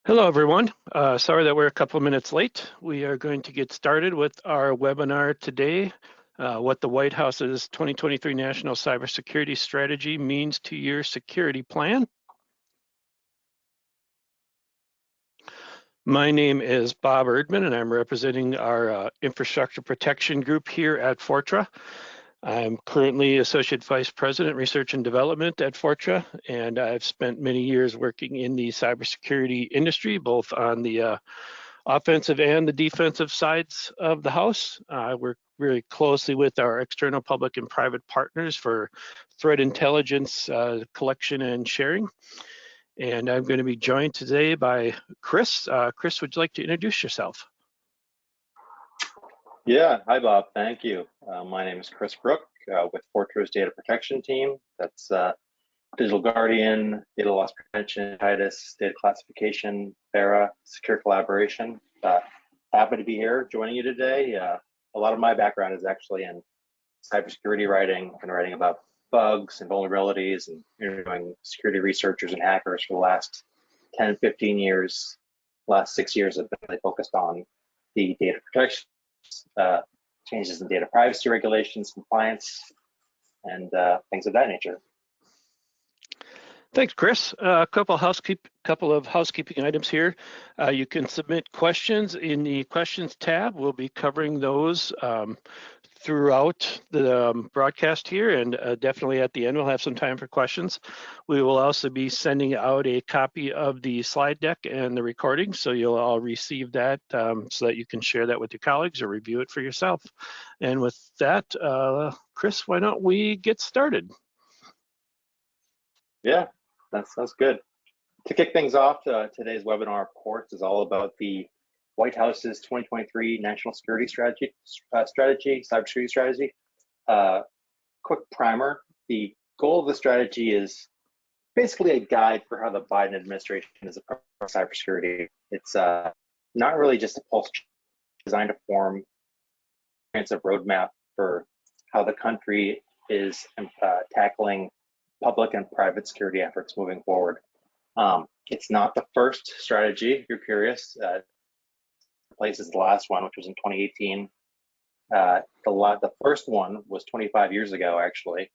Hello, everyone. Sorry that we're a couple of minutes late. We are going to get started with our webinar today, what the White House's 2023 National Cybersecurity Strategy means to your security plan. My name is Bob Erdman, and I'm representing our infrastructure protection group here at Fortra. I'm currently Associate Vice President, Research and Development at Fortra, and I've spent many years working in the cybersecurity industry, both on the offensive and the defensive sides of the house. I work very closely with our external public and private partners for threat intelligence collection and sharing. And I'm going to be joined today by Chris. Chris, would you like to introduce yourself? Yeah, hi Bob, thank you. My name is Chris Brook with Fortra's data protection team. That's Digital Guardian, data loss prevention, TITUS, data classification, FARA, secure collaboration. Happy to be here joining you today. A lot of my background is actually in cybersecurity writing and writing about bugs and vulnerabilities and interviewing security researchers and hackers for the last 10, 15 years. Last 6 years have been really focused on the data protection, changes in data privacy regulations, compliance, and things of that nature. Thanks, Chris. A couple of housekeeping items here. You can submit questions in the questions tab. We'll be covering those throughout the broadcast here, and definitely at the end we'll have some time for questions. We will also be sending out a copy of the slide deck and the recording, so you'll all receive that so that you can share that with your colleagues or review it for yourself. And with that, Chris, why don't we get started? Yeah, that sounds good. To kick things off, today's webinar, of course, is all about the White House's 2023 National Security Strategy, Cybersecurity Strategy. Quick primer, the goal of the strategy is basically a guide for how the Biden administration is approaching cybersecurity. It's not really just a pulse check, designed to form a comprehensive roadmap for how the country is tackling public and private security efforts moving forward. It's not the first strategy, if you're curious. Replaces the last one, which was in 2018. The first one was 25 years ago, actually.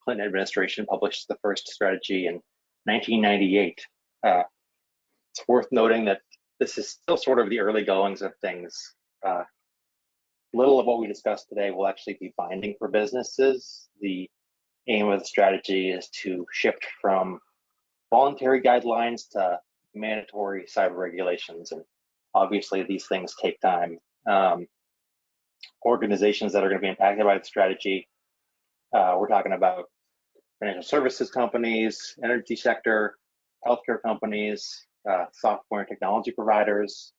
Clinton administration published the first strategy in 1998. It's worth noting that this is still sort of the early goings of things. Little of what we discussed today will actually be binding for businesses. The aim of the strategy is to shift from voluntary guidelines to mandatory cyber regulations, and obviously these things take time. Organizations that are going to be impacted by the strategy, we're talking about financial services companies, energy sector, healthcare companies, software and technology providers.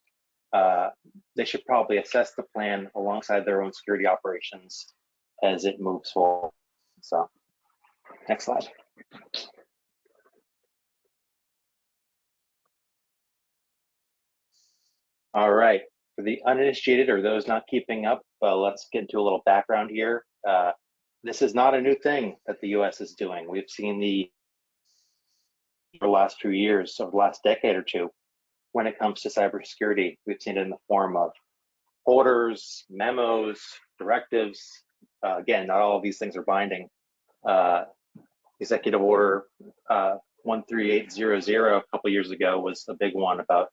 They should probably assess the plan alongside their own security operations as it moves forward. So, next slide. All right, for the uninitiated or those not keeping up, let's get into a little background here. This is not a new thing that the US is doing. We've seen for the last 2 years, or the last decade or two, when it comes to cybersecurity, we've seen it in the form of orders, memos, directives. Again, not all of these things are binding. Executive Order 13800 a couple years ago was a big one about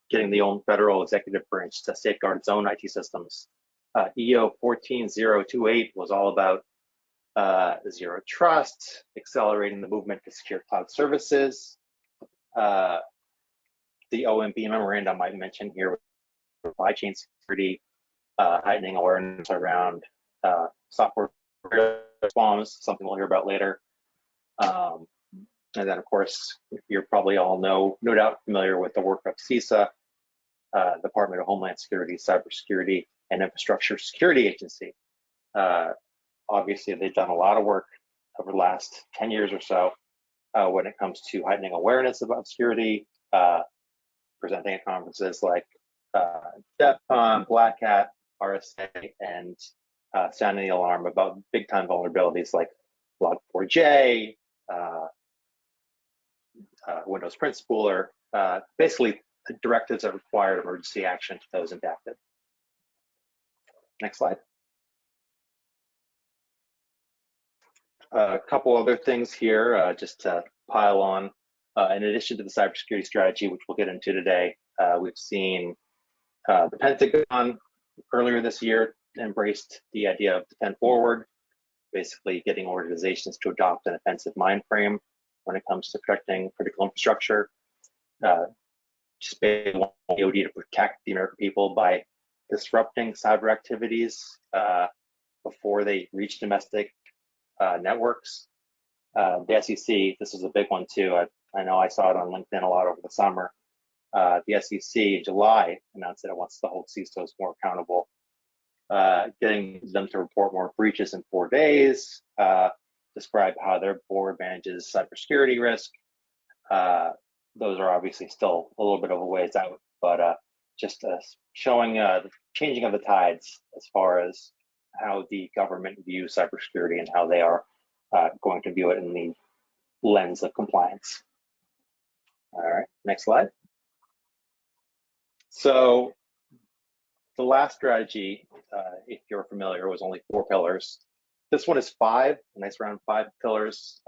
getting the own federal executive branch to safeguard its own IT systems. EO 14028 was all about zero trust, accelerating the movement to secure cloud services. The OMB memorandum I mentioned here, supply chain security, heightening awareness around software bombs, something we'll hear about later. And then, of course, you're probably all no doubt familiar with the work of CISA, Department of Homeland Security, Cybersecurity and Infrastructure Security Agency. Obviously, they've done a lot of work over the last 10 years or so when it comes to heightening awareness about security, presenting at conferences like DEFCON, Black Hat, RSA, and sounding the alarm about big-time vulnerabilities like Log4j, Windows Print Spooler, basically the directives that require emergency action to those impacted. Next slide. A couple other things here, just to pile on. In addition to the cybersecurity strategy, which we'll get into today, we've seen the Pentagon earlier this year embraced the idea of defend forward, basically getting organizations to adopt an offensive mind frame when it comes to protecting critical infrastructure. Just basically want DoD to protect the American people by disrupting cyber activities before they reach domestic networks. The SEC, this is a big one too. I know I saw it on LinkedIn a lot over the summer. The SEC in July announced that it wants to hold CISOs more accountable, getting them to report more breaches in 4 days, describe how their board manages cybersecurity risk. Those are obviously still a little bit of a ways out, but just showing the changing of the tides as far as how the government views cybersecurity and how they are going to view it in the lens of compliance. All right, next slide. So the last strategy, if you're familiar, was only 4 pillars. This one is 5, a nice round 5 pillars.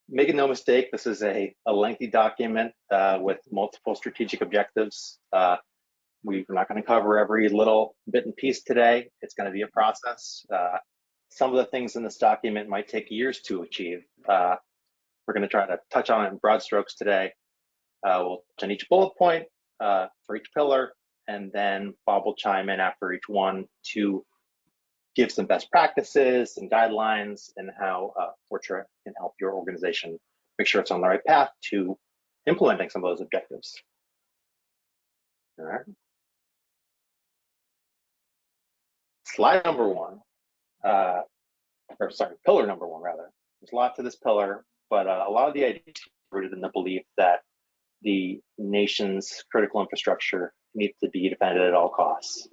Making no mistake, this is a lengthy document with multiple strategic objectives. We're not going to cover every little bit and piece today. It's going to be a process. Some of the things in this document might take years to achieve. We're going to try to touch on it in broad strokes today. We'll touch on each bullet point for each pillar, and then Bob will chime in after each one to give some best practices and guidelines and how Fortra can help your organization make sure it's on the right path to implementing some of those objectives. All right. Slide number 1, or sorry, pillar number 1 rather. There's a lot to this pillar, but a lot of the ideas are rooted in the belief that the nation's critical infrastructure needs to be defended at all costs.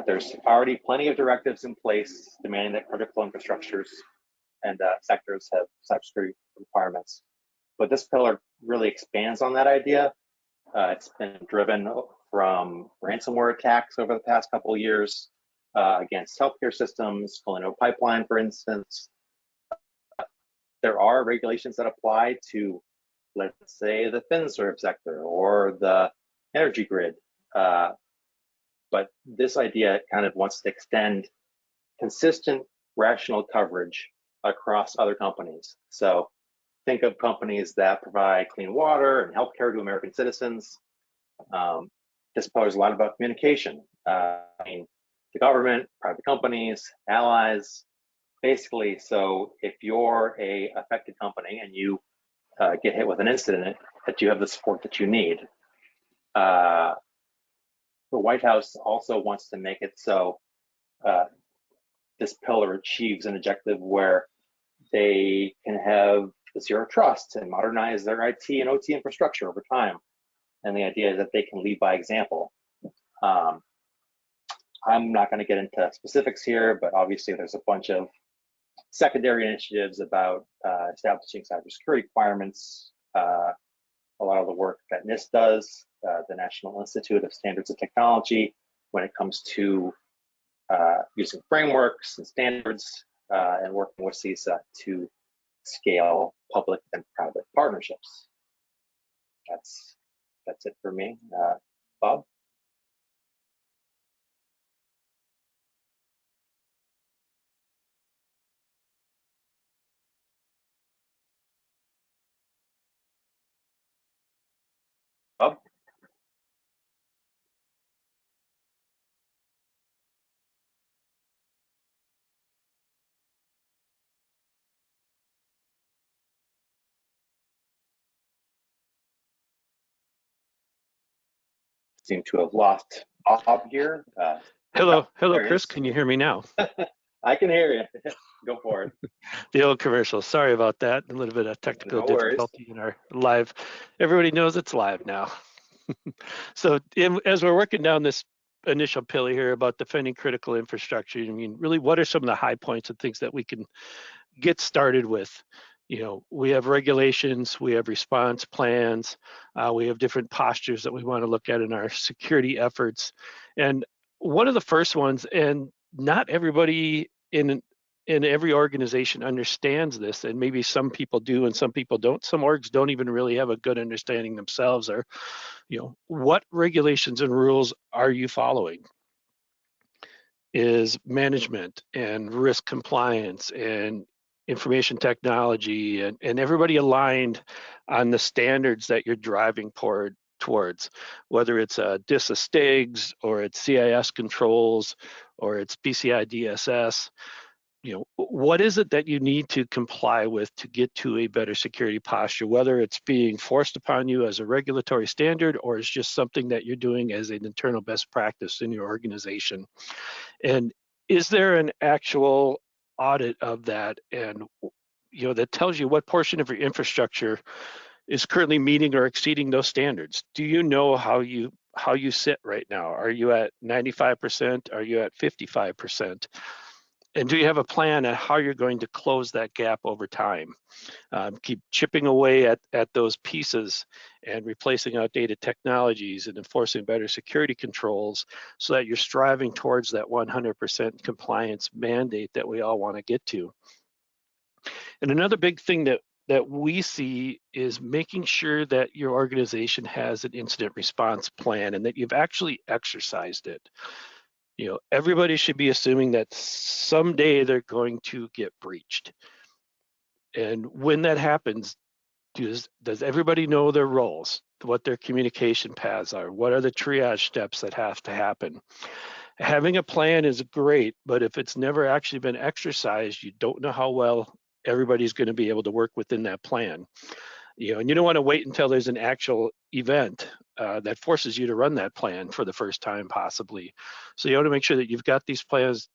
There's already plenty of directives in place demanding that critical infrastructures and sectors have cybersecurity requirements. But this pillar really expands on that idea. It's been driven from ransomware attacks over the past couple of years against healthcare systems, Colonial Pipeline, for instance. There are regulations that apply to, let's say, the FinServ sector or the energy grid. But this idea kind of wants to extend consistent, rational coverage across other companies. So think of companies that provide clean water and healthcare to American citizens. This pillar is a lot about communication. I mean, the government, private companies, allies, basically. So if you're a affected company and you get hit with an incident, that you have the support that you need. The White House also wants to make it so this pillar achieves an objective where they can have zero trust and modernize their IT and OT infrastructure over time. And the idea is that they can lead by example. I'm not going to get into specifics here, but obviously there's a bunch of secondary initiatives about establishing cybersecurity requirements. A lot of the work that NIST does, the National Institute of Standards and Technology, when it comes to using frameworks and standards and working with CISA to scale public and private partnerships. That's it for me. Bob? Bob? Seem to have lost Bob here. Hello, Chris. Can you hear me now? I can hear you. Go for it. The old commercial. Sorry about that. A little bit of technical difficulty in our live. Everybody knows it's live now. So as we're working down this initial pillar here about defending critical infrastructure, I mean, really, what are some of the high points and things that we can get started with We have regulations, we have response plans, we have different postures that we want to look at in our security efforts. And one of the first ones, and not everybody in every organization understands this, and maybe some people do and some people don't. Some orgs don't even really have a good understanding themselves, or what regulations and rules are you following? Is management and risk compliance and information technology, and everybody aligned on the standards that you're driving towards, whether it's DISA STIGs or it's CIS controls or it's PCI DSS. What is it that you need to comply with to get to a better security posture, whether it's being forced upon you as a regulatory standard or it's just something that you're doing as an internal best practice in your organization. And is there an actual audit of that, and that tells you what portion of your infrastructure is currently meeting or exceeding those standards? Do you know how you sit right now? Are you at 95%? Are you at 55%? And do you have a plan on how you're going to close that gap over time? Keep chipping away at those pieces and replacing outdated technologies and enforcing better security controls so that you're striving towards that 100% compliance mandate that we all want to get to. And another big thing that we see is making sure that your organization has an incident response plan and that you've actually exercised it. Everybody should be assuming that someday they're going to get breached. And when that happens, does everybody know their roles, what their communication paths are? What are the triage steps that have to happen? Having a plan is great, but if it's never actually been exercised, you don't know how well everybody's going to be able to work within that plan. And you don't want to wait until there's an actual event that forces you to run that plan for the first time, possibly. So you want to make sure that you've got these plans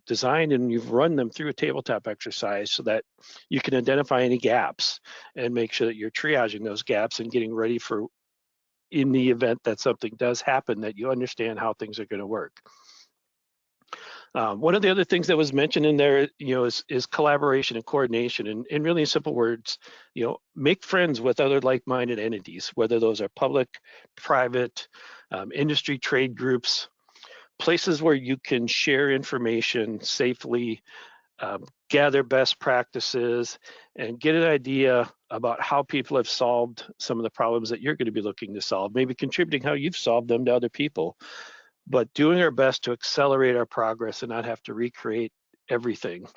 designed and you've run them through a tabletop exercise so that you can identify any gaps and make sure that you're triaging those gaps and getting ready for, in the event that something does happen, that you understand how things are going to work. One of the other things that was mentioned in there, is collaboration and coordination. And in really simple words, make friends with other like-minded entities, whether those are public, private, industry trade groups, places where you can share information safely, gather best practices, and get an idea about how people have solved some of the problems that you're going to be looking to solve, maybe contributing how you've solved them to other people. But doing our best to accelerate our progress and not have to recreate everything,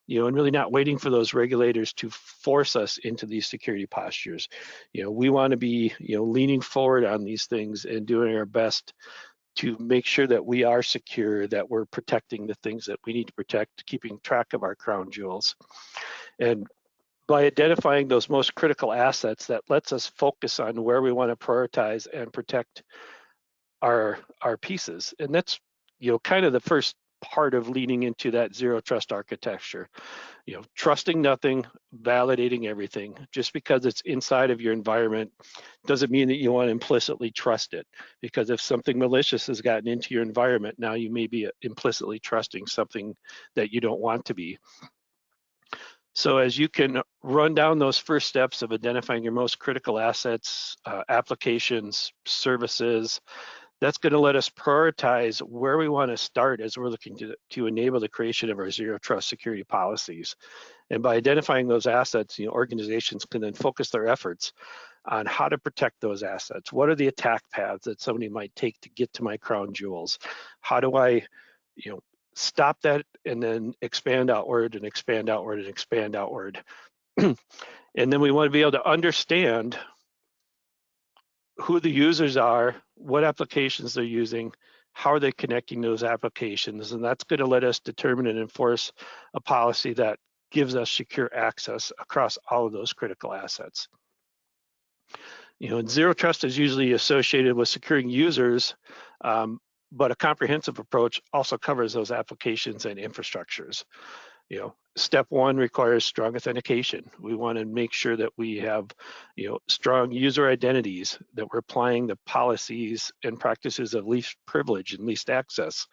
and really not waiting for those regulators to force us into these security postures. We want to be, leaning forward on these things and doing our best to make sure that we are secure, that we're protecting the things that we need to protect, keeping track of our crown jewels. And by identifying those most critical assets, that lets us focus on where we want to prioritize and protect our pieces. And that's kind of the first part of leaning into that zero trust architecture. Trusting nothing, validating everything. Just because it's inside of your environment doesn't mean that you want to implicitly trust it, because if something malicious has gotten into your environment, now you may be implicitly trusting something that you don't want to be. So as you can run down those first steps of identifying your most critical assets, applications, services, that's going to let us prioritize where we want to start as we're looking to enable the creation of our zero trust security policies. And by identifying those assets, organizations can then focus their efforts on how to protect those assets. What are the attack paths that somebody might take to get to my crown jewels? How do I, stop that and then expand outward and expand outward and expand outward? And then we want to be able to understand who the users are, what applications they're using, how are they connecting those applications, and that's going to let us determine and enforce a policy that gives us secure access across all of those critical assets. And zero trust is usually associated with securing users, but a comprehensive approach also covers those applications and infrastructures. Step one requires strong authentication. We want to make sure that we have, strong user identities, that we're applying the policies and practices of least privilege and least access.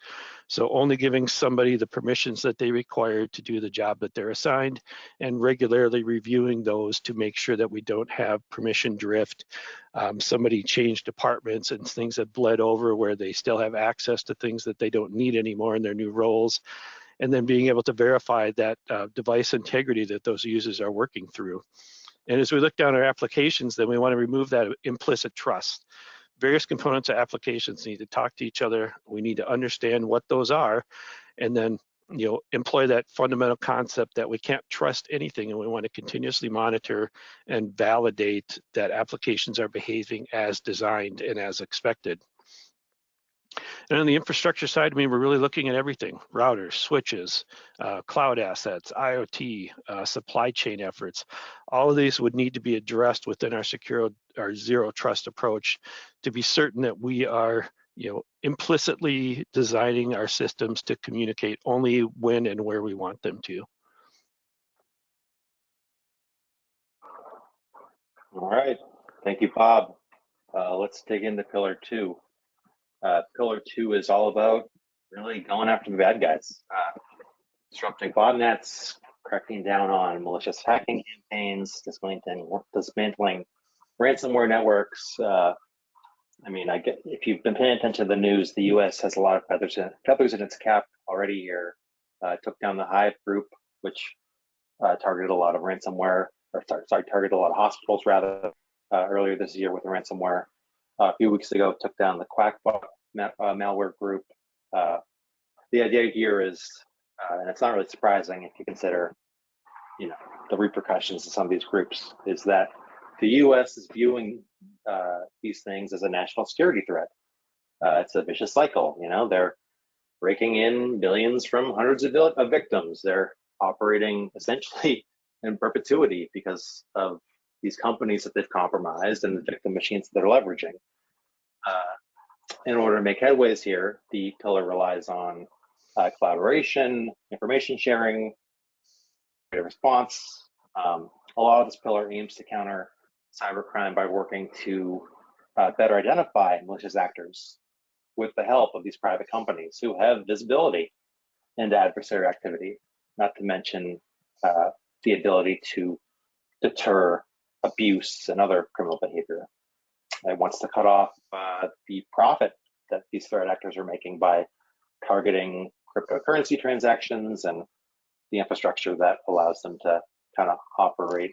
So only giving somebody the permissions that they require to do the job that they're assigned, and regularly reviewing those to make sure that we don't have permission drift. Somebody changed departments and things have bled over where they still have access to things that they don't need anymore in their new roles. And then being able to verify that device integrity that those users are working through. And as we look down our applications, then we want to remove that implicit trust. Various components of applications need to talk to each other. We need to understand what those are, and then employ that fundamental concept that we can't trust anything, and we want to continuously monitor and validate that applications are behaving as designed and as expected. And on the infrastructure side, I mean, we're really looking at everything: routers, switches, cloud assets, IoT, supply chain efforts. All of these would need to be addressed within our zero trust approach to be certain that we are implicitly designing our systems to communicate only when and where we want them to. All right, thank you, Bob. Let's dig into pillar two. Pillar two is all about really going after the bad guys, disrupting botnets, cracking down on malicious hacking campaigns, dismantling ransomware networks. I mean, if you've been paying attention to the news, the U.S. has a lot of feathers in its cap already here. Took down the Hive group, which targeted a lot of ransomware, or targeted a lot of hospitals rather, earlier this year with ransomware. A few weeks ago, took down the Quackbot malware group. The idea here is, and it's not really surprising if you consider, the repercussions of some of these groups, is that the U.S. is viewing these things as a national security threat. It's a vicious cycle. They're raking in billions from hundreds of victims. They're operating essentially in perpetuity because of these companies that they've compromised and the victim machines that they're leveraging. In order to make headways here, the pillar relies on collaboration, information sharing, response. A lot of this pillar aims to counter cybercrime by working to better identify malicious actors with the help of these private companies who have visibility into adversary activity, not to mention the ability to deter abuse and other criminal behavior. It wants to cut off the profit that these threat actors are making by targeting cryptocurrency transactions and the infrastructure that allows them to kind of operate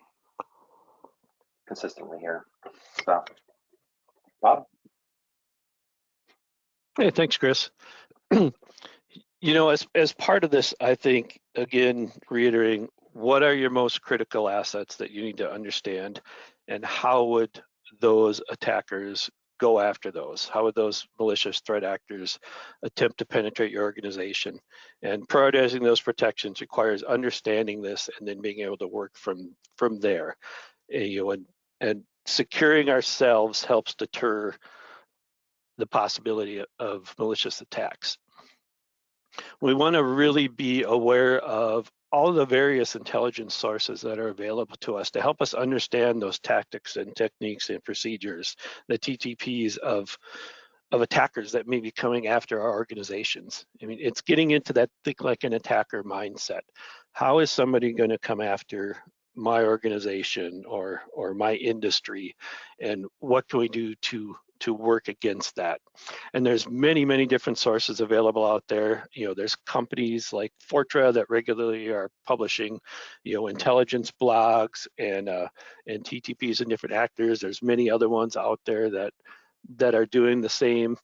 consistently here. So, Bob? Hey, thanks, Chris. As part of this, I think, again, reiterating, what are your most critical assets that you need to understand, and how would those attackers go after those? How would those malicious threat actors attempt to penetrate your organization? And prioritizing those protections requires understanding this and then being able to work from there. And securing ourselves helps deter the possibility of malicious attacks. We want to really be aware of all the various intelligence sources that are available to us to help us understand those tactics and techniques and procedures, the TTPs of attackers that may be coming after our organizations. I mean, it's getting into that think like an attacker mindset. How is somebody going to come after my organization or my industry, and what can we do to work against that? And there's many different sources available out there. There's companies like Fortra that regularly are publishing intelligence blogs and TTPs and different actors. There's many other ones out there that are doing the same.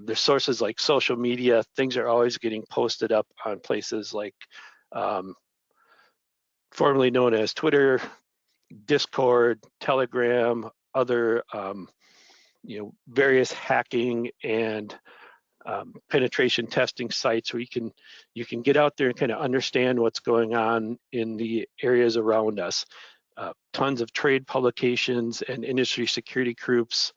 There's sources like social media. Things are always getting posted up on places like formerly known as Twitter, Discord, Telegram, other various hacking and penetration testing sites where you can get out there and kind of understand what's going on in the areas around us. tons of trade publications and industry security groups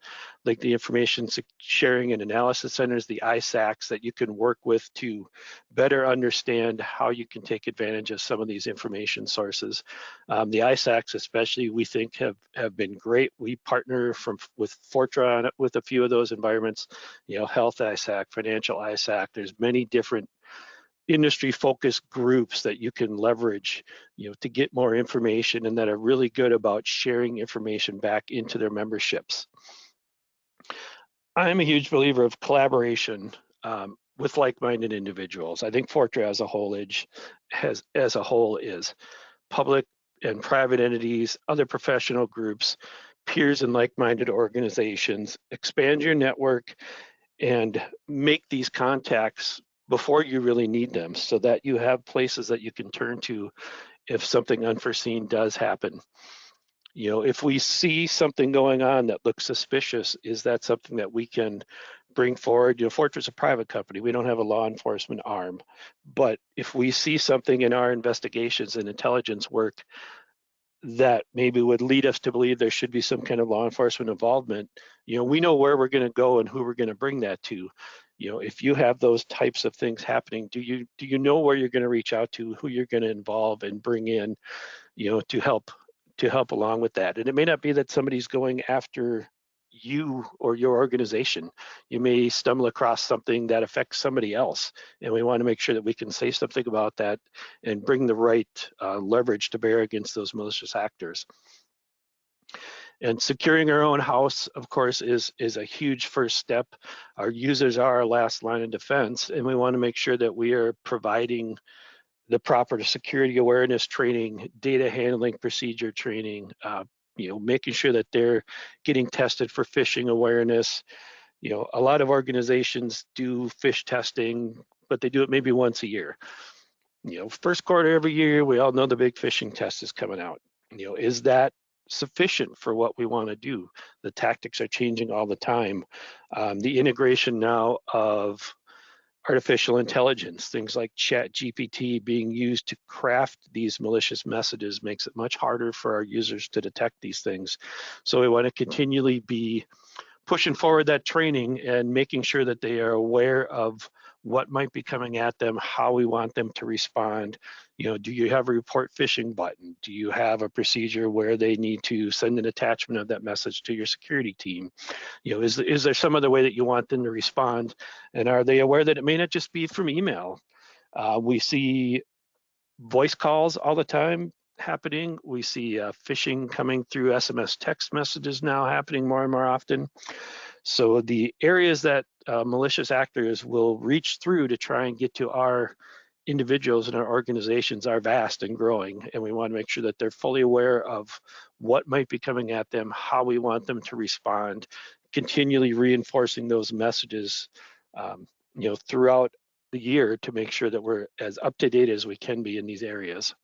like the Information Sharing and Analysis Centers, the ISACs, that you can work with to better understand how you can take advantage of some of these information sources. The ISACs especially, we think have been great. We partner with Fortra with a few of those environments, health ISAC, financial ISAC. There's many different industry focused groups that you can leverage to get more information, and that are really good about sharing information back into their memberships. I'm a huge believer of collaboration with like-minded individuals. I think Fortra as a whole is public and private entities, other professional groups, peers and like-minded organizations. Expand your network and make these contacts before you really need them, so that you have places that you can turn to if something unforeseen does happen. If we see something going on that looks suspicious, is that something that we can bring forward? Fortra is a private company. We don't have a law enforcement arm. But if we see something in our investigations and intelligence work that maybe would lead us to believe there should be some kind of law enforcement involvement, we know where we're going to go and who we're going to bring that to. If you have those types of things happening, do you know where you're going to reach out to, who you're going to involve and bring in, to help along with that? And it may not be that somebody's going after you or your organization. You may stumble across something that affects somebody else, and we want to make sure that we can say something about that and bring the right leverage to bear against those malicious actors. And securing our own house, of course, is a huge first step. Our users are our last line of defense, and we want to make sure that we are providing the proper security awareness training, data handling procedure training, making sure that they're getting tested for phishing awareness. A lot of organizations do phish testing, but they do it maybe once a year. First quarter every year, we all know the big phishing test is coming out. Is that sufficient for what we want to do? The tactics are changing all the time. The integration now of artificial intelligence, things like ChatGPT being used to craft these malicious messages, makes it much harder for our users to detect these things. So we want to continually be pushing forward that training and making sure that they are aware of what might be coming at them, how we want them to respond. Do you have a report phishing button? Do you have a procedure where they need to send an attachment of that message to your security team? Is there some other way that you want them to respond? And are they aware that it may not just be from email? We see voice calls all the time happening. We see phishing coming through SMS text messages now happening more and more often. So the areas that malicious actors will reach through to try and get to our individuals and our organizations are vast and growing, and we want to make sure that they're fully aware of what might be coming at them, how we want them to respond, continually reinforcing those messages throughout the year to make sure that we're as up to date as we can be in these areas.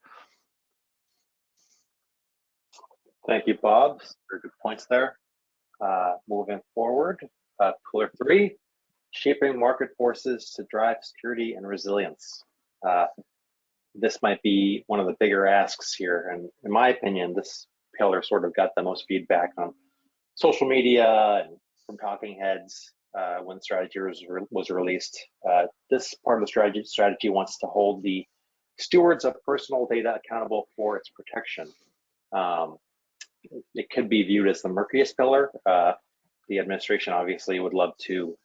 Thank you, Bob. Very good points there. Moving forward, pillar 3, shaping market forces to drive security and resilience. This might be one of the bigger asks here, and in my opinion, this pillar sort of got the most feedback on social media and from talking heads when the strategy was released. This part of the strategy wants to hold the stewards of personal data accountable for its protection. It could be viewed as the murkiest pillar. The administration obviously would love to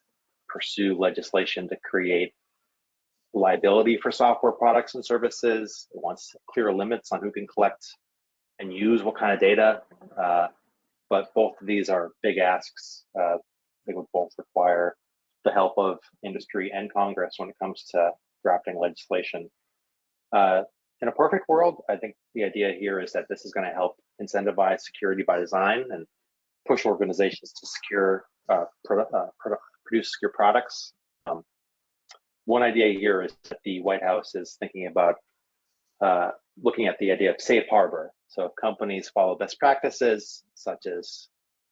pursue legislation to create liability for software products and services. It wants clear limits on who can collect and use what kind of data. But both of these are big asks. They would both require the help of industry and Congress when it comes to drafting legislation. In a perfect world, I think the idea here is that this is going to help incentivize security by design and push organizations to produce secure products. One idea here is that the White House is thinking about looking at the idea of safe harbor. So if companies follow best practices, such as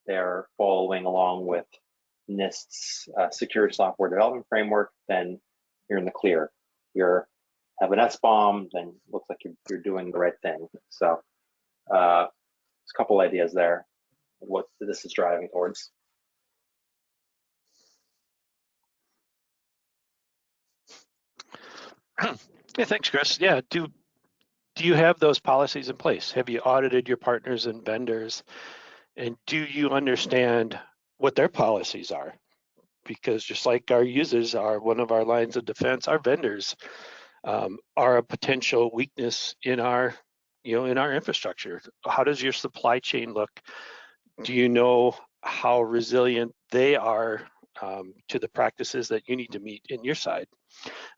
they're following along with NIST's secure software development framework, then you're in the clear. You have an SBOM, then it looks like you're doing the right thing. So a couple ideas there, what this is driving towards. Yeah, thanks, Chris. Yeah, do you have those policies in place? Have you audited your partners and vendors? And do you understand what their policies are? Because just like our users are one of our lines of defense, our vendors are a potential weakness in our, in our infrastructure. How does your supply chain look? Do you know how resilient they are to the practices that you need to meet in your side?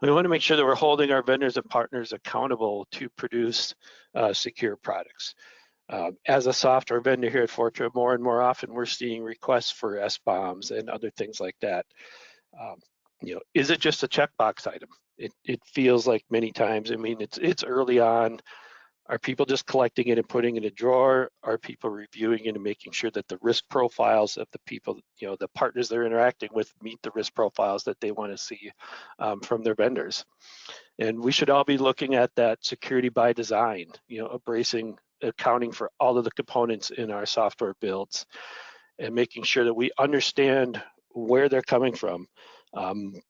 We want to make sure that we're holding our vendors and partners accountable to produce secure products. As a software vendor here at Fortra, more and more often we're seeing requests for SBOMs and other things like that. Is it just a checkbox item? It feels like many times. I mean, it's early on. Are people just collecting it and putting it in a drawer? Are people reviewing it and making sure that the risk profiles of the people, the partners they're interacting with, meet the risk profiles that they want to see from their vendors? And we should all be looking at that security by design, accounting for all of the components in our software builds and making sure that we understand where they're coming from.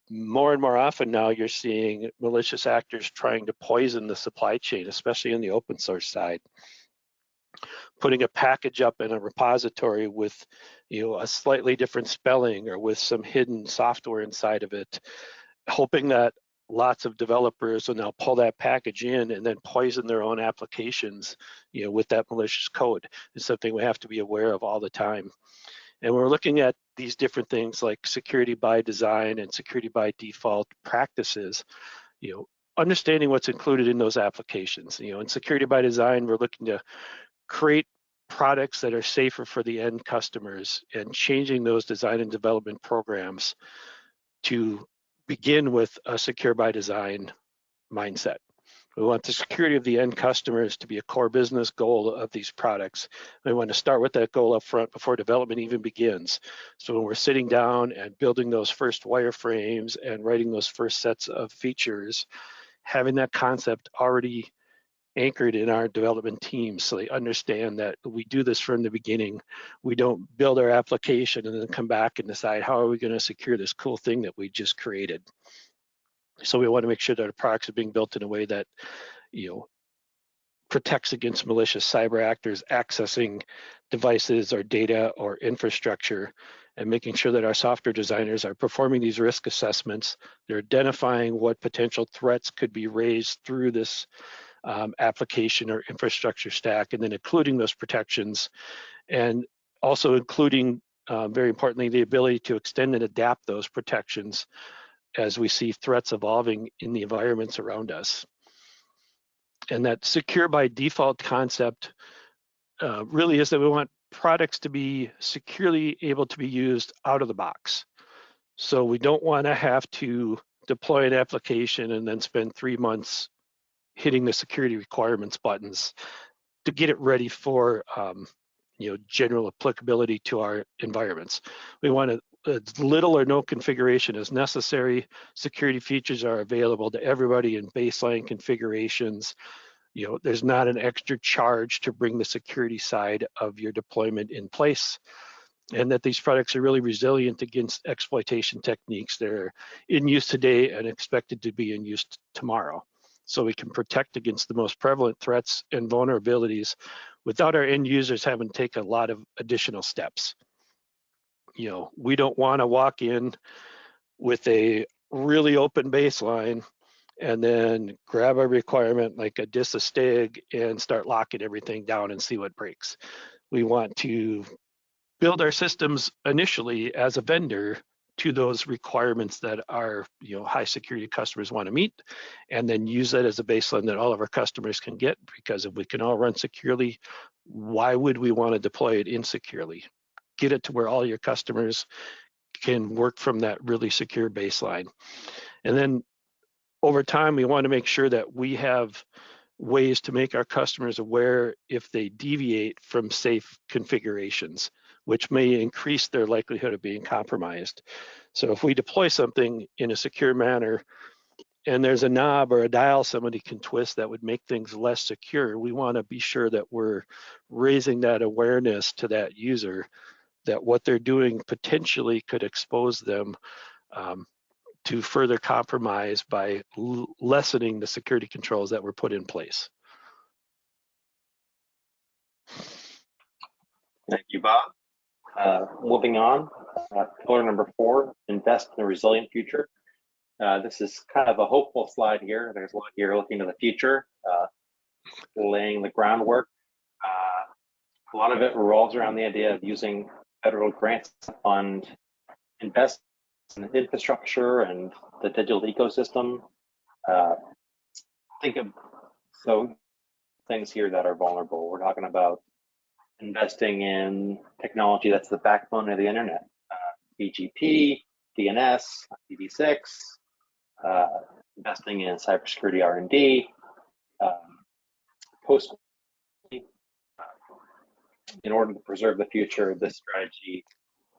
More and more often now you're seeing malicious actors trying to poison the supply chain, especially on the open source side. Putting a package up in a repository with a slightly different spelling or with some hidden software inside of it, hoping that lots of developers will now pull that package in and then poison their own applications with that malicious code. It's something we have to be aware of all the time. And we're looking at these different things like security by design and security by default practices, understanding what's included in those applications. In security by design, we're looking to create products that are safer for the end customers and changing those design and development programs to begin with a secure by design mindset. We want the security of the end customers to be a core business goal of these products. We want to start with that goal up front before development even begins. So when we're sitting down and building those first wireframes and writing those first sets of features, having that concept already anchored in our development teams so they understand that we do this from the beginning. We don't build our application and then come back and decide how are we going to secure this cool thing that we just created. So we want to make sure that our products are being built in a way that, protects against malicious cyber actors accessing devices or data or infrastructure, and making sure that our software designers are performing these risk assessments. They're identifying what potential threats could be raised through this application or infrastructure stack, and then including those protections, and also including, very importantly, the ability to extend and adapt those protections as we see threats evolving in the environments around us. And that secure by default concept really is that we want products to be securely able to be used out of the box. So we don't want to have to deploy an application and then spend 3 months hitting the security requirements buttons to get it ready for general applicability to our environments. We want as little or no configuration as necessary. Security features are available to everybody in baseline configurations. There's not an extra charge to bring the security side of your deployment in place, and that these products are really resilient against exploitation techniques that are in use today and expected to be in use tomorrow. So we can protect against the most prevalent threats and vulnerabilities without our end users having to take a lot of additional steps. We don't want to walk in with a really open baseline and then grab a requirement like a dis-a-stig and start locking everything down and see what breaks. We want to build our systems initially as a vendor to those requirements that our high security customers want to meet, and then use that as a baseline that all of our customers can get, because if we can all run securely, why would we want to deploy it insecurely? Get it to where all your customers can work from that really secure baseline. And then over time, we want to make sure that we have ways to make our customers aware if they deviate from safe configurations, which may increase their likelihood of being compromised. So if we deploy something in a secure manner and there's a knob or a dial somebody can twist that would make things less secure, we want to be sure that we're raising that awareness to that user that what they're doing potentially could expose them to further compromise by lessening the security controls that were put in place. Thank you, Bob. Moving on, pillar number 4, invest in a resilient future. This is kind of a hopeful slide here. There's a lot here looking to the future, laying the groundwork. A lot of it revolves around the idea of using federal grants to fund invest in infrastructure and the digital ecosystem. Think of things here that are vulnerable. We're talking about investing in technology that's the backbone of the internet, BGP, DNS, IPv6, investing in cybersecurity R&D, post. In order to preserve the future, this strategy,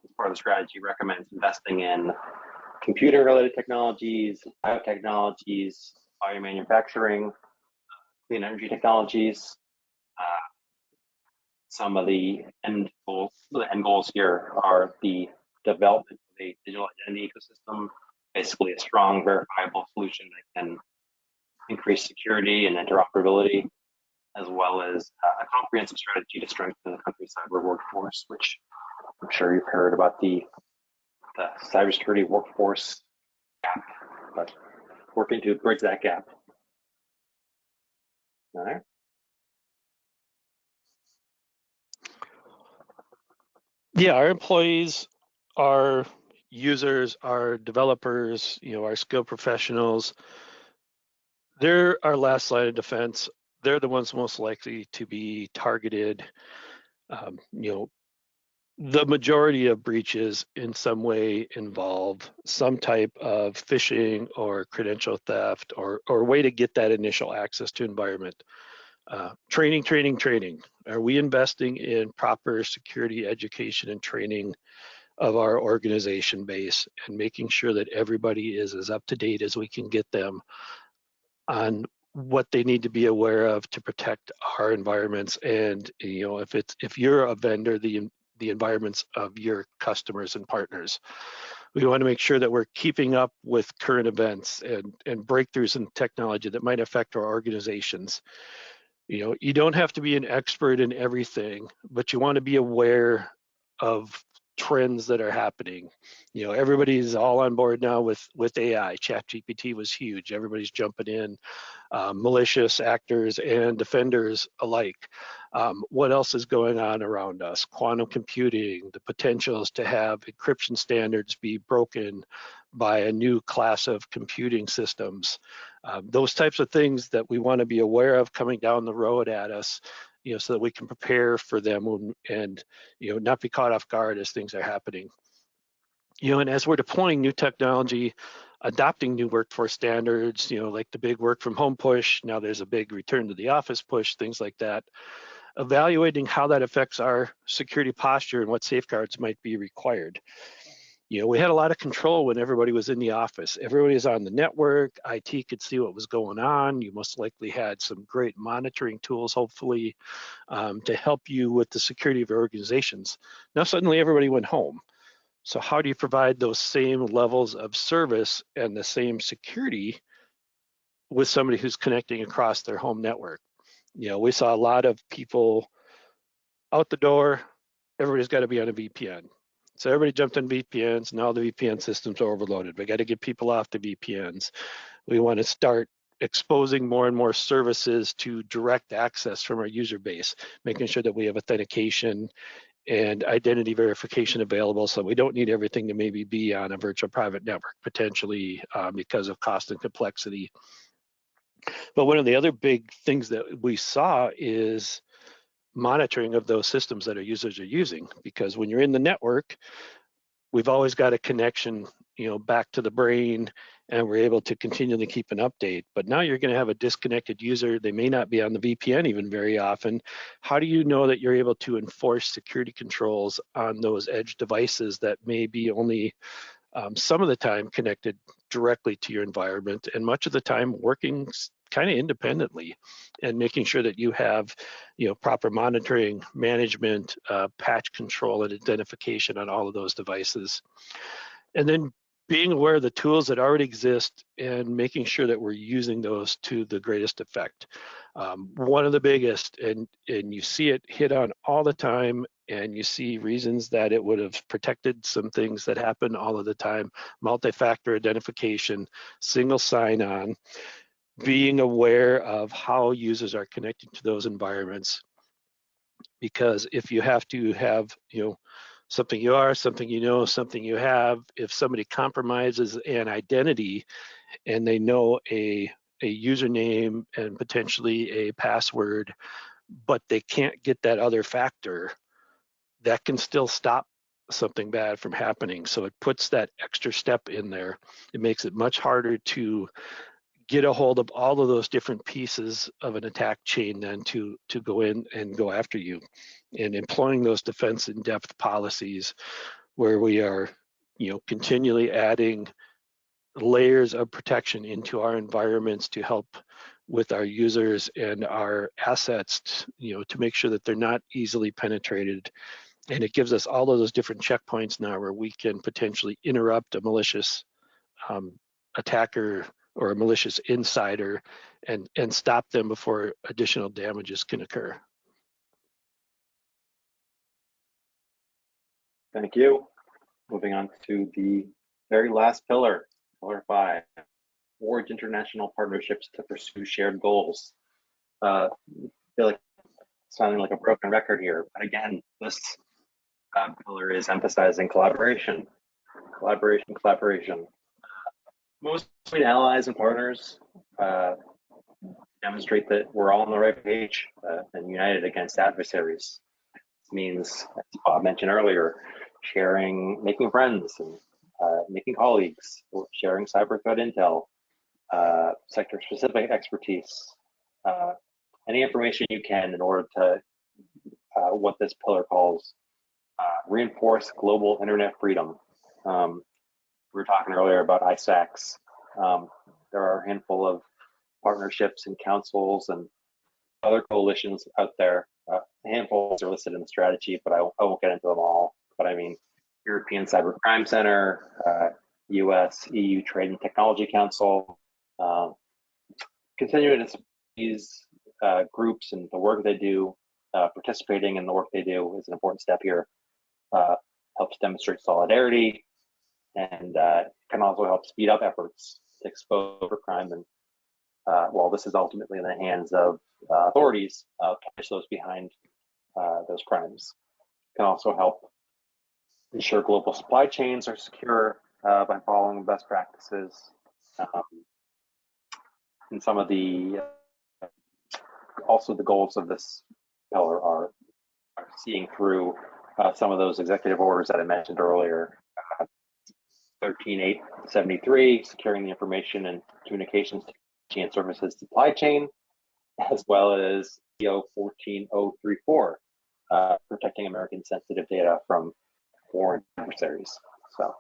as part of the strategy, recommends investing in computer-related technologies, biotechnologies, biomanufacturing, clean energy technologies. Some of the end goals here are the development of a digital identity ecosystem, basically a strong, verifiable solution that can increase security and interoperability, as well as a comprehensive strategy to strengthen the country's cyber workforce, which I'm sure you've heard about the cybersecurity workforce gap, but working to bridge that gap. All right. Yeah, our employees, our users, our developers, our skilled professionals, they're our last line of defense. They're the ones most likely to be targeted. The majority of breaches in some way involve some type of phishing or credential theft or way to get that initial access to environment. Training. Are we investing in proper security education and training of our organization base and making sure that everybody is as up to date as we can get them on what they need to be aware of to protect our environments? And if you're a vendor, the environments of your customers and partners. We want to make sure that we're keeping up with current events and breakthroughs in technology that might affect our organizations. You don't have to be an expert in everything, but you want to be aware of trends that are happening. Everybody's all on board now with AI. ChatGPT was huge. Everybody's jumping in, malicious actors and defenders alike. What else is going on around us? Quantum computing, the potentials to have encryption standards be broken by a new class of computing systems. Those types of things that we want to be aware of coming down the road at us, so that we can prepare for them and not be caught off guard as things are happening. And as we're deploying new technology, adopting new workforce standards, like the big work from home push, now there's a big return to the office push, things like that, evaluating how that affects our security posture and what safeguards might be required. We had a lot of control when everybody was in the office. Everybody was on the network. IT could see what was going on. You most likely had some great monitoring tools, hopefully, to help you with the security of your organizations. Now suddenly everybody went home. So how do you provide those same levels of service and the same security with somebody who's connecting across their home network? We saw a lot of people out the door. Everybody's got to be on a VPN. So everybody jumped on VPNs. Now the VPN systems are overloaded. We got to get people off the VPNs. We want to start exposing more and more services to direct access from our user base, making sure that we have authentication and identity verification available, so we don't need everything to maybe be on a virtual private network, potentially because of cost and complexity. But one of the other big things that we saw is monitoring of those systems that our users are using, because when you're in the network, we've always got a connection, back to the brain, and we're able to continually keep an update. But now you're going to have a disconnected user. They may not be on the VPN even very often. How do you know that you're able to enforce security controls on those edge devices that may be only some of the time connected directly to your environment, and much of the time working kind of independently, and making sure that you have, proper monitoring, management, patch control, and identification on all of those devices. And then being aware of the tools that already exist and making sure that we're using those to the greatest effect. One of the biggest, and you see it hit on all the time, and you see reasons that it would have protected some things that happen all of the time: multi-factor identification, single sign-on, being aware of how users are connecting to those environments. Because if you have to have, something you are, something you know, something you have, if somebody compromises an identity and they know a username and potentially a password, but they can't get that other factor, that can still stop something bad from happening. So it puts that extra step in there. It makes it much harder to get a hold of all of those different pieces of an attack chain than to go in and go after you. And employing those defense in-depth policies where we are, continually adding layers of protection into our environments to help with our users and our assets, to make sure that they're not easily penetrated. And it gives us all of those different checkpoints now where we can potentially interrupt a malicious attacker or a malicious insider and stop them before additional damages can occur. Thank you. Moving on to the very last pillar, pillar 5, forge international partnerships to pursue shared goals. I feel like sounding like a broken record here, but again, this pillar is emphasizing collaboration, collaboration, collaboration. Most between allies and partners demonstrate that we're all on the right page and united against adversaries. This means, as Bob mentioned earlier, sharing, making friends and making colleagues, sharing cyber threat intel, sector-specific expertise, any information you can in order to what this pillar calls reinforce global internet freedom. We were talking earlier about ISACs. There are a handful of partnerships and councils and other coalitions out there. A handful are listed in the strategy, but I won't get into them all. But I mean, European Cybercrime Center, US, EU Trade and Technology Council, continuing to support these groups and the work they do, participating in the work they do is an important step here. Helps demonstrate solidarity and can also help speed up efforts to expose crime. And while this is ultimately in the hands of authorities, punish those behind those crimes. Can also help ensure global supply chains are secure by following best practices. And some of the also the goals of this pillar are seeing through some of those executive orders that I mentioned earlier. 13873, securing the information and communications and services supply chain, as well as CO 14034, protecting American sensitive data from foreign adversaries. So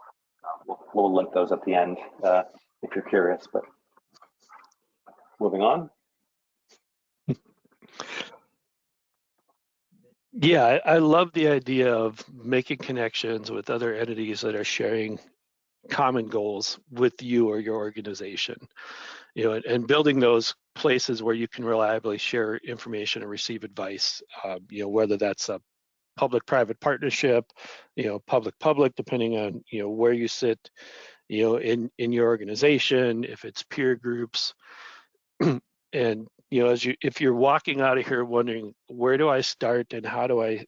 we'll link those at the end if you're curious, but moving on. Yeah, I love the idea of making connections with other entities that are sharing common goals with you or your organization, and building those places where you can reliably share information and receive advice, whether that's a public-private partnership, public-public, depending on, where you sit, in your organization, if it's peer groups. And, if you're walking out of here wondering, where do I start and how do I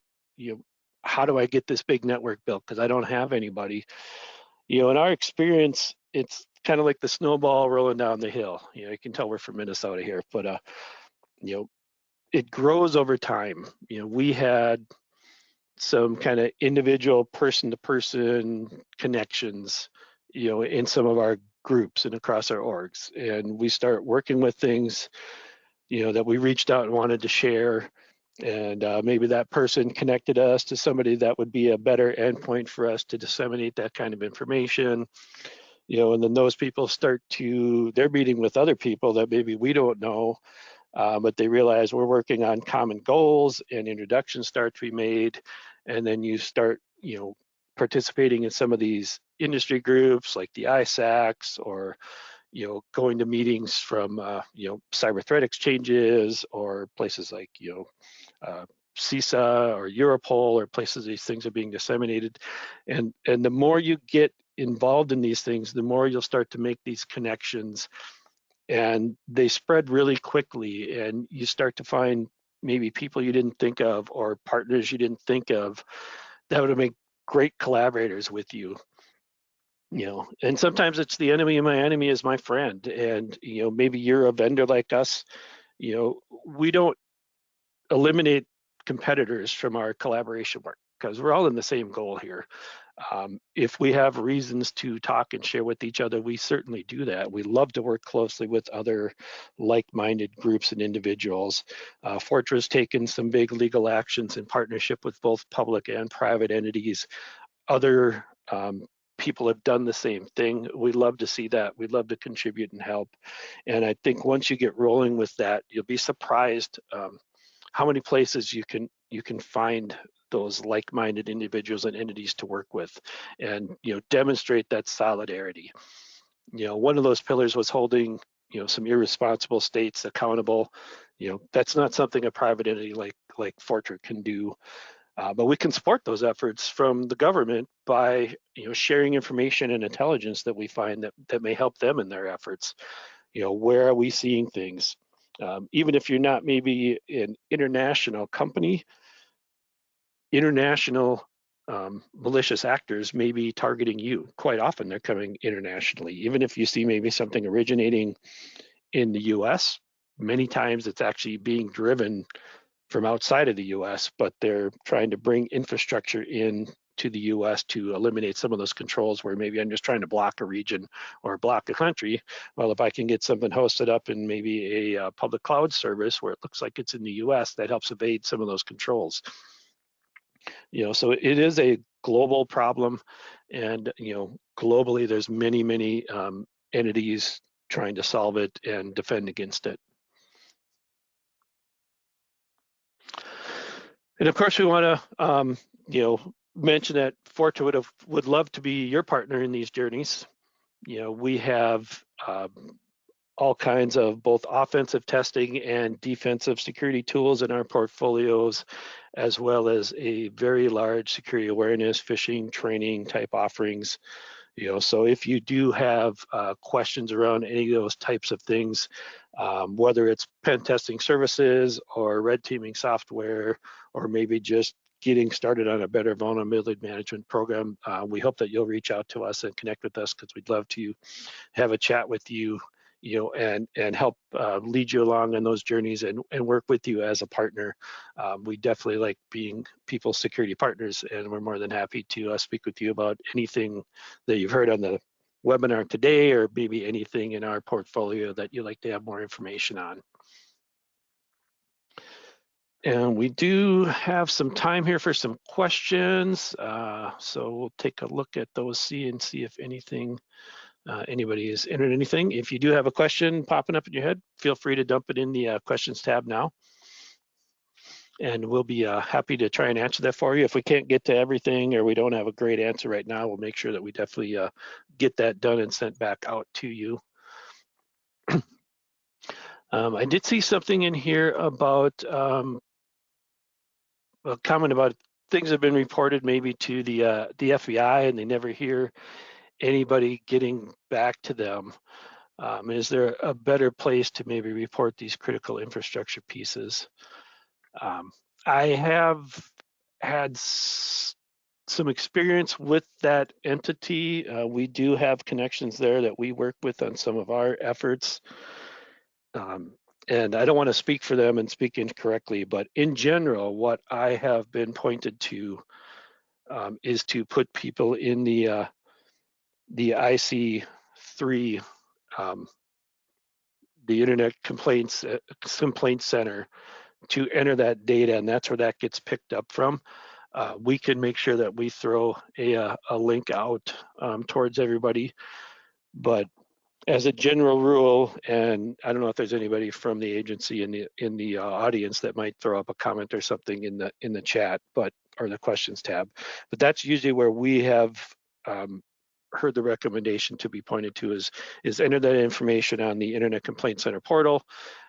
get this big network built? Because I don't have anybody. In our experience, it's kind of like the snowball rolling down the hill. You can tell we're from Minnesota here, but it grows over time. We had some kind of individual person-to-person connections, in some of our groups and across our orgs, and we start working with things, that we reached out and wanted to share, And maybe that person connected us to somebody that would be a better endpoint for us to disseminate that kind of information. And then those people they're meeting with other people that maybe we don't know, but they realize we're working on common goals, and introductions start to be made. And then you start, participating in some of these industry groups like the ISACs, or going to meetings from cyber threat exchanges, or places like uh, CISA or Europol, or places these things are being disseminated. And the more you get involved in these things, the more you'll start to make these connections, and they spread really quickly, and you start to find maybe people you didn't think of, or partners you didn't think of, that would make great collaborators with you. And sometimes it's the enemy of my enemy is my friend. And maybe you're a vendor like us. We don't eliminate competitors from our collaboration work, because we're all in the same goal here. If we have reasons to talk and share with each other, we certainly do that. We love to work closely with other like-minded groups and individuals. Fortra has taken some big legal actions in partnership with both public and private entities. Other people have done the same thing. We love to see that. We love to contribute and help. And I think once you get rolling with that, you'll be surprised how many places you can find those like-minded individuals and entities to work with, and demonstrate that solidarity. One of those pillars was holding some irresponsible states accountable. That's not something a private entity like Fortra can do. But we can support those efforts from the government by sharing information and intelligence that we find that may help them in their efforts. Where are we seeing things? Even if you're not maybe an international company, international malicious actors may be targeting you. Quite often they're coming internationally. Even if you see maybe something originating in the US, many times it's actually being driven from outside of the US, but they're trying to bring infrastructure in to the US to eliminate some of those controls, where maybe I'm just trying to block a region or block a country. Well, if I can get something hosted up in maybe a public cloud service where it looks like it's in the US, that helps evade some of those controls. So it is a global problem, and globally there's many entities trying to solve it and defend against it. And of course, we want to, mention that Fortuitive would love to be your partner in these journeys. We have all kinds of both offensive testing and defensive security tools in our portfolios, as well as a very large security awareness, phishing training type offerings. So if you do have questions around any of those types of things, whether it's pen testing services or red teaming software, or maybe just getting started on a better vulnerability management program, we hope that you'll reach out to us and connect with us, because we'd love to have a chat with you, and help lead you along on those journeys, and work with you as a partner. We definitely like being people's security partners, and we're more than happy to speak with you about anything that you've heard on the webinar today, or maybe anything in our portfolio that you'd like to have more information on. And we do have some time here for some questions. So we'll take a look at those, see if anything, anybody has entered anything. If you do have a question popping up in your head, feel free to dump it in the questions tab now. And we'll be happy to try and answer that for you. If we can't get to everything, or we don't have a great answer right now, we'll make sure that we definitely get that done and sent back out to you. I did see something in here about a comment about things have been reported maybe to the FBI, and they never hear anybody getting back to them. Is there a better place to maybe report these critical infrastructure pieces? I have had some experience with that entity. We do have connections there that we work with on some of our efforts. And I don't want to speak for them and speak incorrectly, but in general, what I have been pointed to is to put people in the IC3, the Internet Complaint Center, to enter that data, and that's where that gets picked up from. We can make sure that we throw a link out towards everybody, but as a general rule, and I don't know if there's anybody from the agency in the audience that might throw up a comment or something in the chat, but or the questions tab, but that's usually where we have heard the recommendation to be pointed to is enter that information on the Internet Complaint Center portal,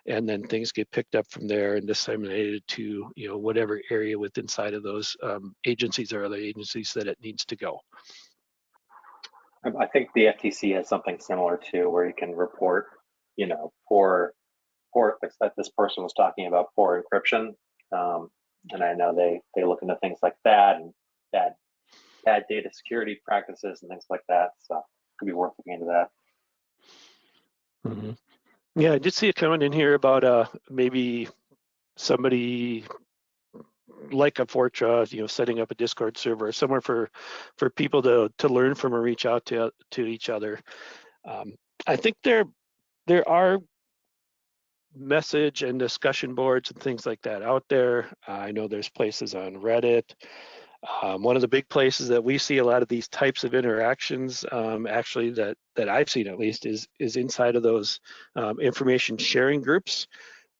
and then things get picked up from there and disseminated to whatever area within inside of those agencies or other agencies that it needs to go. I think the FTC has something similar too, where you can report, poor that this person was talking about poor encryption, and I know they look into things like that and bad data security practices and things like that. So it could be worth looking into that. Mm-hmm. Yeah, I did see a comment in here about maybe somebody like a Fortra, setting up a Discord server somewhere for people to learn from or reach out to each other. I think there are message and discussion boards and things like that out there. I know there's places on Reddit. One of the big places that we see a lot of these types of interactions, actually that I've seen at least, is inside of those information sharing groups,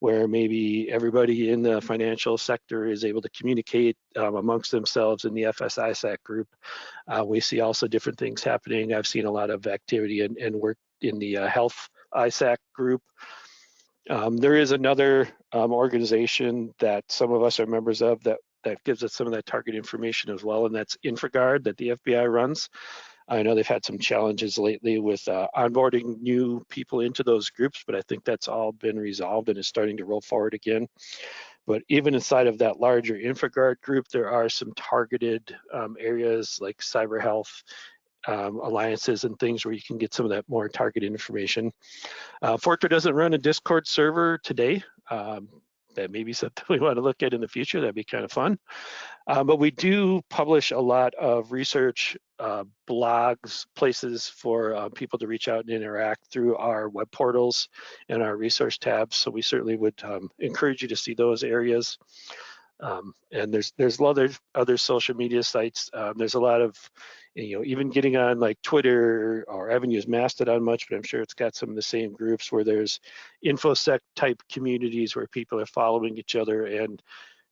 where maybe everybody in the financial sector is able to communicate amongst themselves in the FS-ISAC group. We see also different things happening. I've seen a lot of activity and work in the health ISAC group. There is another organization that some of us are members of that gives us some of that target information as well, and that's InfraGard that the FBI runs. I know they've had some challenges lately with onboarding new people into those groups, but I think that's all been resolved and is starting to roll forward again. But even inside of that larger InfraGard group, there are some targeted areas like cyber health alliances and things where you can get some of that more targeted information. Fortra doesn't run a Discord server today. That may be something we want to look at in the future. That'd be kind of fun. But we do publish a lot of research, blogs, places for people to reach out and interact through our web portals and our resource tabs. So we certainly would encourage you to see those areas. And there's a lot of other social media sites. There's a lot of, even getting on like Twitter, or I haven't used Mastodon much, but I'm sure it's got some of the same groups where there's InfoSec type communities where people are following each other and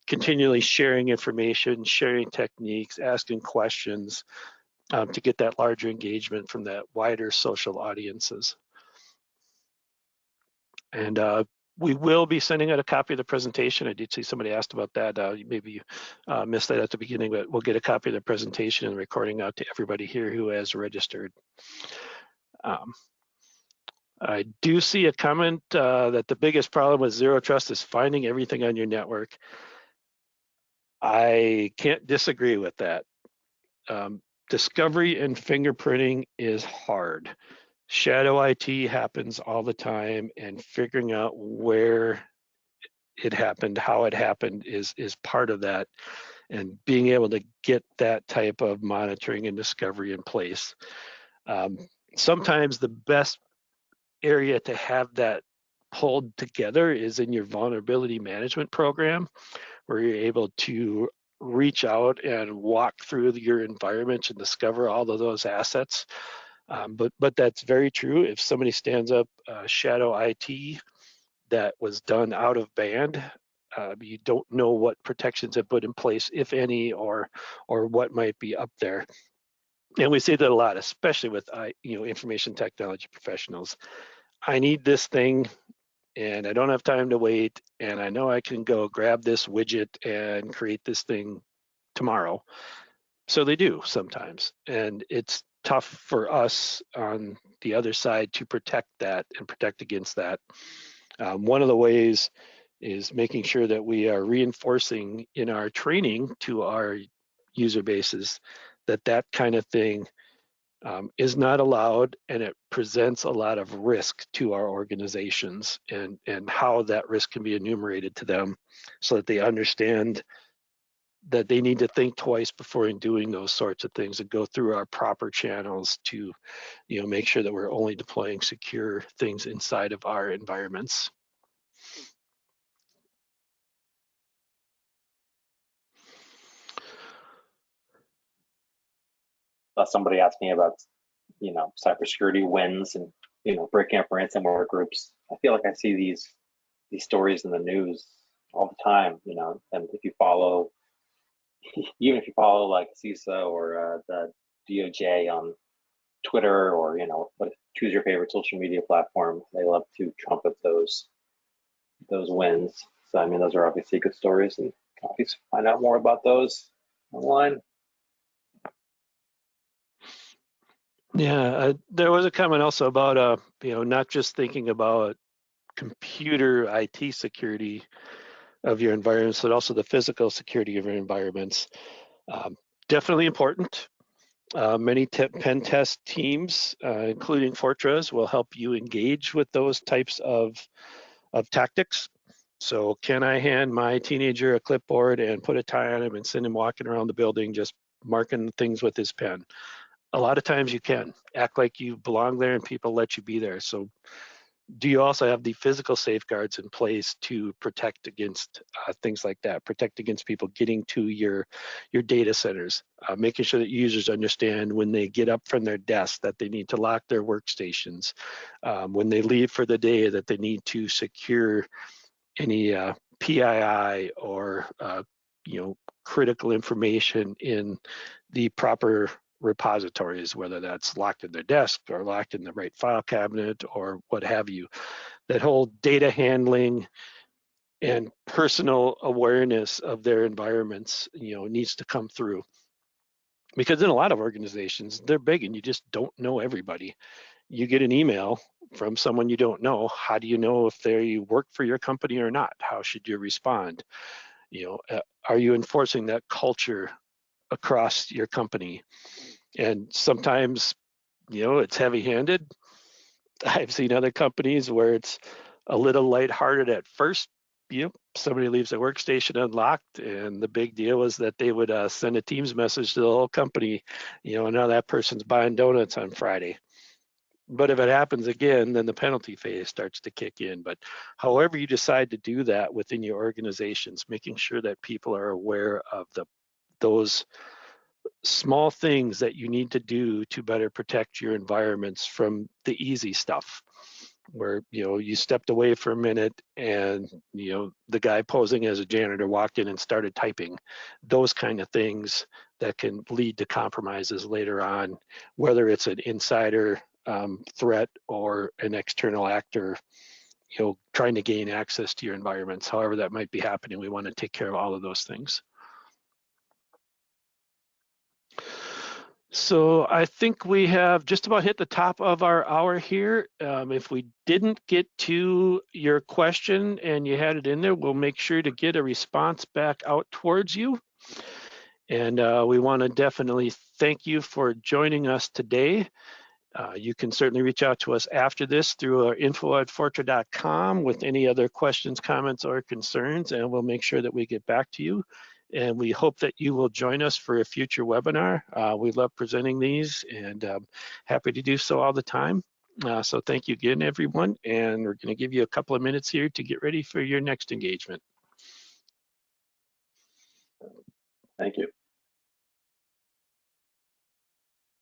continually sharing information, sharing techniques, asking questions to get that larger engagement from that wider social audiences. And we will be sending out a copy of the presentation. I did see somebody asked about that. Maybe you missed that at the beginning, but we'll get a copy of the presentation and recording out to everybody here who has registered. I do see a comment that the biggest problem with zero trust is finding everything on your network. I can't disagree with that. Discovery and fingerprinting is hard. Shadow IT happens all the time, and figuring out where it happened, how it happened is part of that, and being able to get that type of monitoring and discovery in place. Sometimes the best area to have that pulled together is in your vulnerability management program, where you're able to reach out and walk through your environment and discover all of those assets. But that's very true. If somebody stands up shadow IT that was done out of band, you don't know what protections have put in place, if any, or what might be up there. And we say that a lot, especially with information technology professionals. I need this thing, and I don't have time to wait, and I know I can go grab this widget and create this thing tomorrow. So they do sometimes, and it's tough for us on the other side to protect that and protect against that. One of the ways is making sure that we are reinforcing in our training to our user bases that that kind of thing is not allowed, and it presents a lot of risk to our organizations, and how that risk can be enumerated to them so that they understand that they need to think twice before doing those sorts of things, and go through our proper channels to make sure that we're only deploying secure things inside of our environments. somebody asked me about, cybersecurity wins and, breaking up ransomware groups. I feel like I see these stories in the news all the time, and if you follow, even if you follow like CISA or the DOJ on Twitter, or, choose your favorite social media platform, they love to trumpet those wins. So, I mean, those are obviously good stories, and obviously find out more about those online. Yeah, there was a comment also about, not just thinking about computer IT security of your environments, but also the physical security of your environments. Definitely important. Many pen test teams, including Fortra's, will help you engage with those types of tactics. So can I hand my teenager a clipboard and put a tie on him and send him walking around the building just marking things with his pen? A lot of times you can. Act like you belong there and people let you be there. So do you also have the physical safeguards in place to protect against things like that, protect against people getting to your data centers, making sure that users understand when they get up from their desk that they need to lock their workstations, when they leave for the day that they need to secure any PII or critical information in the proper repositories, whether that's locked in their desk or locked in the right file cabinet or what have you. That whole data handling and personal awareness of their environments, needs to come through. Because in a lot of organizations, they're big and you just don't know everybody. You get an email from someone you don't know. How do you know if they work for your company or not? How should you respond? Are you enforcing that culture across your company? And sometimes, it's heavy-handed. I've seen other companies where it's a little lighthearted at first. Somebody leaves their workstation unlocked, and the big deal was that they would send a Teams message to the whole company, now that person's buying donuts on Friday. But if it happens again, then the penalty phase starts to kick in. But however you decide to do that within your organizations, making sure that people are aware of those small things that you need to do to better protect your environments from the easy stuff, where you stepped away for a minute and the guy posing as a janitor walked in and started typing. Those kind of things that can lead to compromises later on, whether it's an insider threat or an external actor trying to gain access to your environments. However that might be happening, we want to take care of all of those things. So I think we have just about hit the top of our hour here. If we didn't get to your question and you had it in there, we'll make sure to get a response back out towards you. And we want to definitely thank you for joining us today. You can certainly reach out to us after this through our info@fortra.com with any other questions, comments, or concerns, and we'll make sure that we get back to you. And we hope that you will join us for a future webinar. We love presenting these and happy to do so all the time. So thank you again, everyone. And we're going to give you a couple of minutes here to get ready for your next engagement. Thank you.